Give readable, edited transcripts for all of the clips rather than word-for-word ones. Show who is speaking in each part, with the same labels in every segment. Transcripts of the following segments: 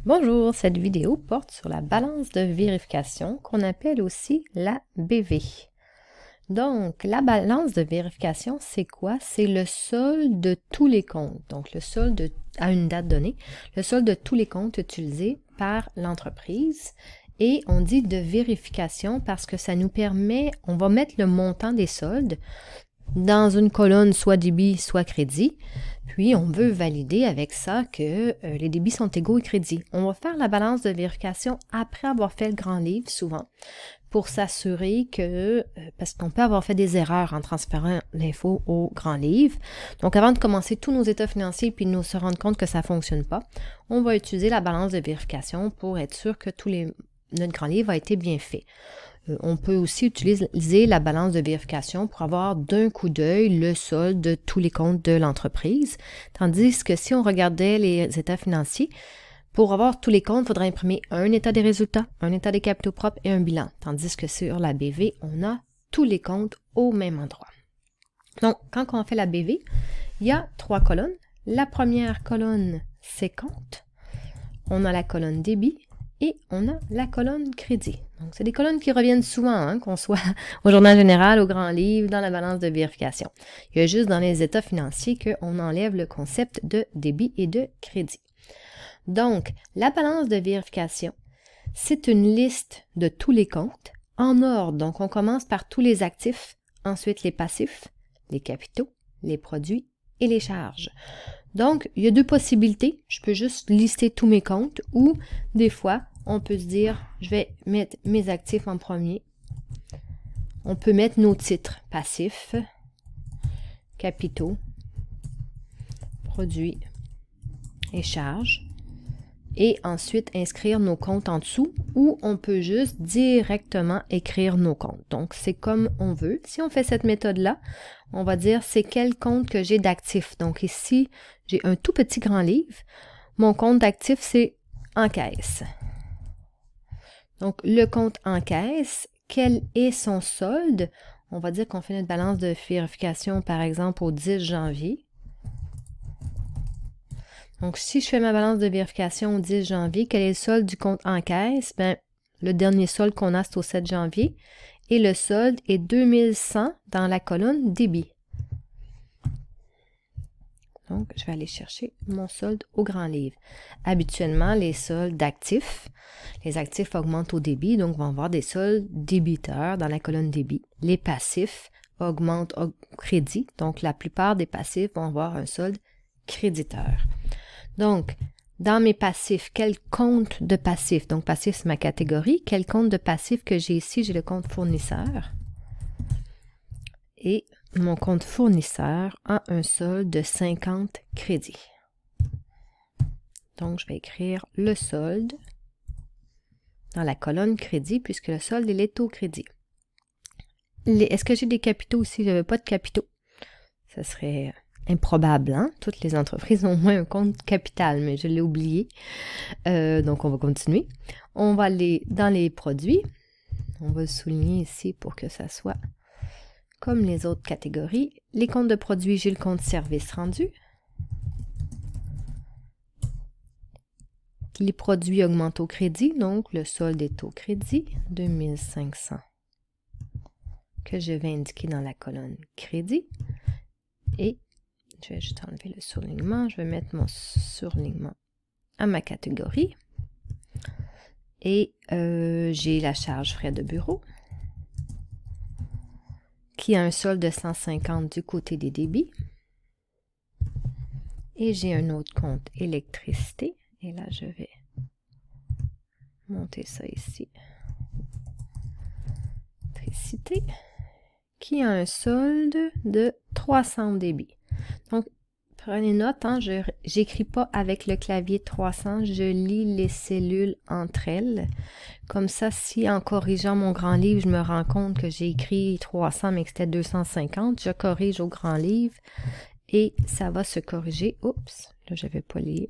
Speaker 1: Bonjour, cette vidéo porte sur la balance de vérification qu'on appelle aussi la BV. Donc, la balance de vérification, c'est quoi? C'est le solde de tous les comptes. Donc, le solde à une date donnée, le solde de tous les comptes utilisés par l'entreprise. Et on dit de vérification parce que ça nous permet, on va mettre le montant des soldes dans une colonne soit débit, soit crédit. Puis, on veut valider avec ça que les débits sont égaux aux crédits. On va faire la balance de vérification après avoir fait le grand livre, souvent, pour s'assurer que, parce qu'on peut avoir fait des erreurs en transférant l'info au grand livre. Donc, avant de commencer tous nos états financiers puis de nous se rendre compte que ça ne fonctionne pas, on va utiliser la balance de vérification pour être sûr que notre grand livre a été bien fait. On peut aussi utiliser la balance de vérification pour avoir d'un coup d'œil le solde de tous les comptes de l'entreprise. Tandis que si on regardait les états financiers, pour avoir tous les comptes, il faudrait imprimer un état des résultats, un état des capitaux propres et un bilan. Tandis que sur la BV, on a tous les comptes au même endroit. Donc, quand on fait la BV, il y a 3 colonnes. La première colonne, c'est compte. On a la colonne débit. Et on a la colonne crédit. Donc, c'est des colonnes qui reviennent souvent, qu'on soit au journal général, au grand livre, dans la balance de vérification. Il y a juste dans les états financiers qu'on enlève le concept de débit et de crédit. Donc, la balance de vérification, c'est une liste de tous les comptes en ordre. Donc, on commence par tous les actifs, ensuite les passifs, les capitaux, les produits et les charges. Donc, il y a 2 possibilités. Je peux juste lister tous mes comptes ou des fois, on peut se dire, je vais mettre mes actifs en premier. On peut mettre nos titres passifs, capitaux, produits et charges. Et ensuite, inscrire nos comptes en dessous ou on peut juste directement écrire nos comptes. Donc, c'est comme on veut. Si on fait cette méthode-là, on va dire c'est quel compte que j'ai d'actifs. Donc ici, j'ai un tout petit grand livre. Mon compte d'actifs, c'est en caisse. Donc, le compte en caisse, quel est son solde? On va dire qu'on fait notre balance de vérification, par exemple, au 10 janvier. Donc, si je fais ma balance de vérification au 10 janvier, quel est le solde du compte en caisse? Bien, le dernier solde qu'on a, c'est au 7 janvier. Et le solde est 2100 dans la colonne débit. Donc, je vais aller chercher mon solde au grand livre. Habituellement, les soldes d'actifs, les actifs augmentent au débit, donc on va avoir des soldes débiteurs dans la colonne débit. Les passifs augmentent au crédit, donc la plupart des passifs vont avoir un solde créditeur. Donc, dans mes passifs, quel compte de passif? Donc, passif, c'est ma catégorie. Quel compte de passif que j'ai ici? J'ai le compte fournisseur. Et mon compte fournisseur a un solde de 50 crédits. Donc, je vais écrire le solde dans la colonne crédit puisque le solde, il est au crédit. Est-ce que j'ai des capitaux aussi? Je n'avais pas de capitaux. Ça serait improbable, hein? Toutes les entreprises ont au moins un compte capital, mais je l'ai oublié. Donc, on va continuer. On va aller dans les produits. On va le souligner ici pour que ça soit comme les autres catégories. Les comptes de produits, j'ai le compte service rendu. Les produits augmentent au crédit, donc le solde est au crédit, 2500 que je vais indiquer dans la colonne crédit. Et je vais juste enlever le surlignement. Je vais mettre mon surlignement à ma catégorie. Et j'ai la charge frais de bureau qui a un solde de 150 du côté des débits. Et j'ai un autre compte électricité. Et là, je vais monter ça ici. Électricité qui a un solde de 300 débits. Donc, prenez note, hein, je n'écris pas avec le clavier 300, je lis les cellules entre elles. Comme ça, si en corrigeant mon grand livre, je me rends compte que j'ai écrit 300 mais que c'était 250, je corrige au grand livre et ça va se corriger. Oups, là, je n'avais pas lié.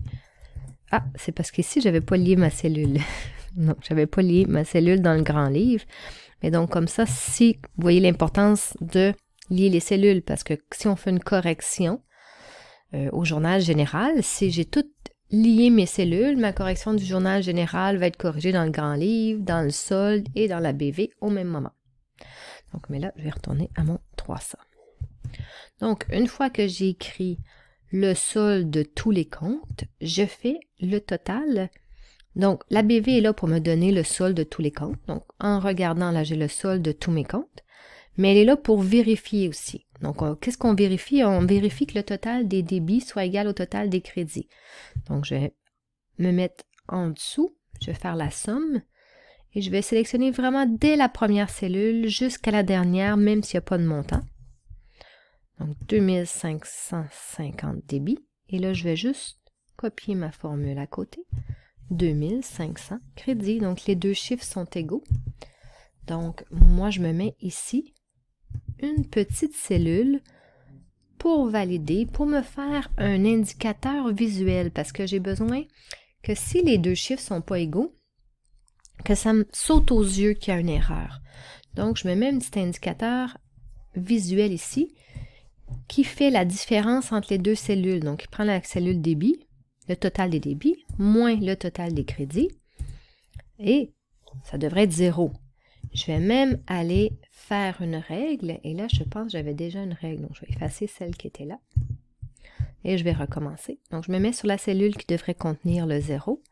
Speaker 1: Ah, c'est parce qu'ici, je n'avais pas lié ma cellule. Non, je n'avais pas lié ma cellule dans le grand livre. Mais donc, comme ça, si vous voyez l'importance de lier les cellules, parce que si on fait une correction au journal général, si j'ai tout lier mes cellules. Ma correction du journal général va être corrigée dans le grand livre, dans le solde et dans la BV au même moment. Donc, mais là, je vais retourner à mon 300. Donc, une fois que j'ai écrit le solde de tous les comptes, je fais le total. Donc, la BV est là pour me donner le solde de tous les comptes. Donc, en regardant, là, j'ai le solde de tous mes comptes. Mais elle est là pour vérifier aussi. Donc, qu'est-ce qu'on vérifie? On vérifie que le total des débits soit égal au total des crédits. Donc, je vais me mettre en dessous. Je vais faire la somme. Et je vais sélectionner vraiment dès la première cellule jusqu'à la dernière, même s'il n'y a pas de montant. Donc, 2550 débits. Et là, je vais juste copier ma formule à côté. 2500 crédits. Donc, les deux chiffres sont égaux. Donc, moi, je me mets ici une petite cellule pour valider, pour me faire un indicateur visuel, parce que j'ai besoin que si les deux chiffres ne sont pas égaux, que ça me saute aux yeux qu'il y a une erreur. Donc, je me mets un petit indicateur visuel ici qui fait la différence entre les deux cellules. Donc, il prend la cellule débit, le total des débits, moins le total des crédits, et ça devrait être 0. Je vais même aller faire une règle, et là, je pense que j'avais déjà une règle, donc je vais effacer celle qui était là, et je vais recommencer. Donc, je me mets sur la cellule qui devrait contenir le 0,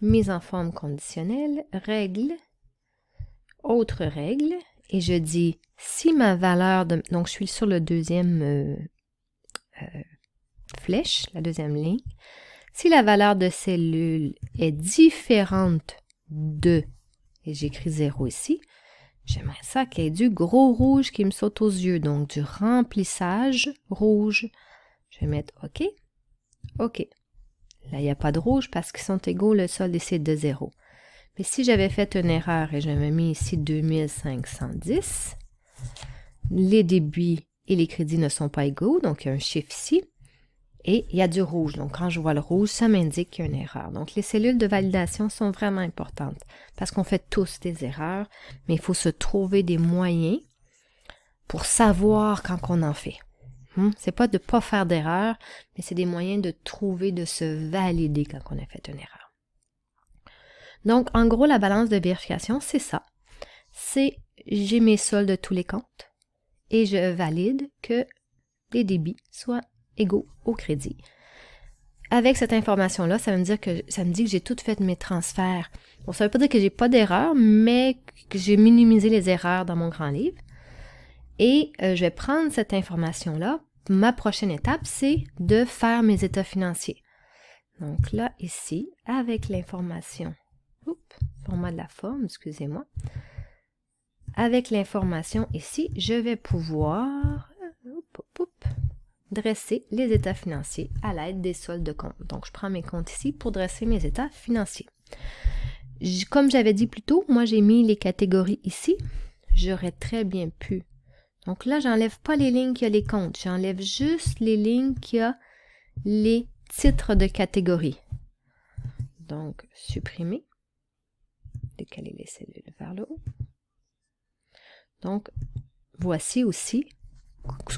Speaker 1: mise en forme conditionnelle, règle, autre règle, et je dis, si ma valeur de... Donc, je suis sur le deuxième flèche, la deuxième ligne. Si la valeur de cellule est différente de, et j'écris 0 ici, j'aimerais ça qu'il y ait du gros rouge qui me saute aux yeux, donc du remplissage rouge. Je vais mettre OK. OK. Là, il n'y a pas de rouge parce qu'ils sont égaux, le solde est de 0. Mais si j'avais fait une erreur et j'avais mis ici 2510, les débits et les crédits ne sont pas égaux, donc il y a un chiffre ici, et il y a du rouge. Donc, quand je vois le rouge, ça m'indique qu'il y a une erreur. Donc, les cellules de validation sont vraiment importantes parce qu'on fait tous des erreurs, mais il faut se trouver des moyens pour savoir quand on en fait. C'est pas de ne pas faire d'erreur, mais c'est des moyens de trouver, de se valider quand on a fait une erreur. Donc, en gros, la balance de vérification, c'est ça. C'est, j'ai mes soldes de tous les comptes et je valide que les débits soient égaux au crédit. Avec cette information-là, ça me dit que j'ai tout fait mes transferts. Bon, ça ne veut pas dire que j'ai pas d'erreur, mais que j'ai minimisé les erreurs dans mon grand livre. Et je vais prendre cette information-là. Ma prochaine étape, c'est de faire mes états financiers. Donc là, ici, avec l'information, format de la forme, excusez-moi. Avec l'information ici, je vais pouvoir dresser les états financiers à l'aide des soldes de compte. Donc, je prends mes comptes ici pour dresser mes états financiers. Comme j'avais dit plus tôt, moi, j'ai mis les catégories ici. J'aurais très bien pu. Donc là, j'enlève pas les lignes qui a les comptes. J'enlève juste les lignes qui a les titres de catégorie. Donc, supprimer. Décaler les cellules vers le haut. Donc, voici aussi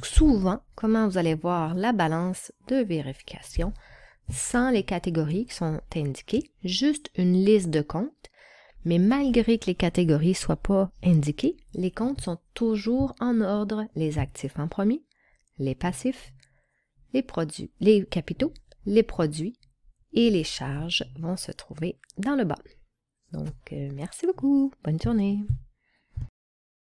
Speaker 1: souvent comment vous allez voir la balance de vérification sans les catégories qui sont indiquées, juste une liste de comptes, mais malgré que les catégories ne soient pas indiquées, les comptes sont toujours en ordre, les actifs en premier, les passifs, les produits, les capitaux, les produits et les charges vont se trouver dans le bas. Donc, merci beaucoup. Bonne journée.